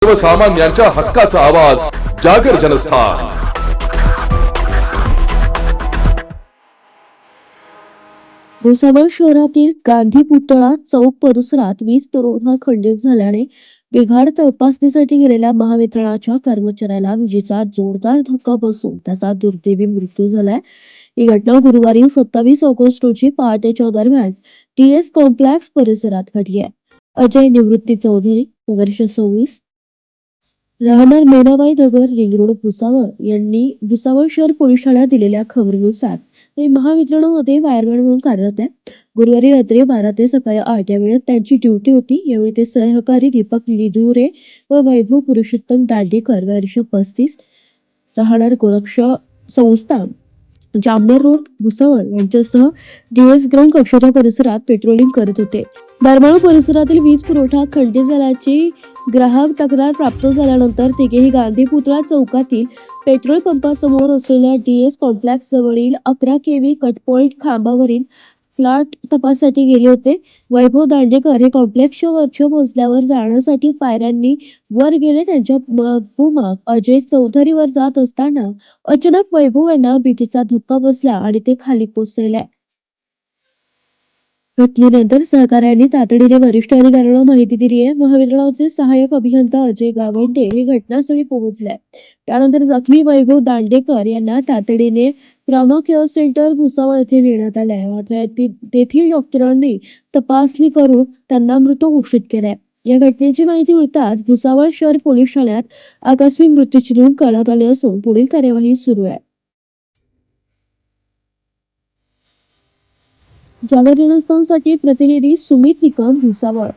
सर्वसामान्यांच्या हक्काचा आवाज जागर जनस्थान। भुसावळ शहरातील गांधी पुतळा चौक परिसरात वीज पुरवठा खंडित झाल्याने बिघाड तपासणीसाठी गेलेल्या महावितरणाच्या कर्मचाऱ्याला विजेचा जोरदार धक्का बसून त्याचा दुर्दैवी मृत्यू झालाय। ही घटना गुरुवारी 27 ऑगस्ट रोजी पहाटेच्या दरम्यान टीएस कॉम्प्लेक्स परिसरात घडली आहे। अजय निवृत्ती चौधरी वर्ष 26 राहणार मेनाबाई नगर रिंग रोड भुसावळ यांनी भुसावळ शहर पोलीस ठाण्यात दिलेल्या खबरीनुसार ते महावितरणामध्ये वायरमॅन म्हणून कार्यरत आहे। गुरुवारी रात्री 12 ते सकाळी 8 या वेळेत त्यांची ड्युटी होती। यावेळी ते सहकारी दीपक लिधुरे व वैभव पुरुषोत्तम दांडेकर वर्ष 35 राहणार गोरक्ष संस्था जामनेर रोड भुसावळ यांच्यासह डीएस ग्राउंड कक्षाच्या परिसरात पेट्रोलिंग करत होते। दरम्यान परिसरातील वीज पुरवठा खंडित झाल्याची ग्राहक तक्रार प्राप्त झाल्यानंतर तिघेही गांधी पुतळा चौकातील पेट्रोल पंपासमोर असलेल्या डीएस कॉम्प्लेक्स जवळील 11 केव्ही कट पॉइंट खांबावरील फ्लॅट तपासासाठी गेले होते। वैभव दांडेकर हे कॉम्प्लेक्सच्या वरच्या मजल्यावर जाण्यासाठी पायऱ्यांनी वर गेले। त्यांच्या मागोमाग अजय चौधरी वर जात असताना अचानक वैभव यांना विजेचा धक्का बसला आणि ते खाली कोसळले। घटनेनंतर सहकाऱ्यांनी तातडीने वरिष्ठ अधिकाऱ्यांना माहिती दिली आहे। महावितरणाचे सहाय्यक अभियंता अजय गावंडे हे घटनास्थळी पोहोचले। त्यानंतर जखमी वैभव दांडेकर यांना तातडीने ट्रॉमा केअर सेंटर भुसावळ येथे नेण्यात आले आहे। मात्र तेथील डॉक्टरांनी तपासणी करून त्यांना मृत घोषित केले। या घटनेची माहिती मिळताच भुसावळ शहर पोलीस ठाण्यात आकस्मिक मृत्यूची नोंद करण्यात आली असून पुढील कार्यवाही सुरू आहे। जागर जनस्थानसाठी प्रतिनिधी सुमित निकम भुसावळ।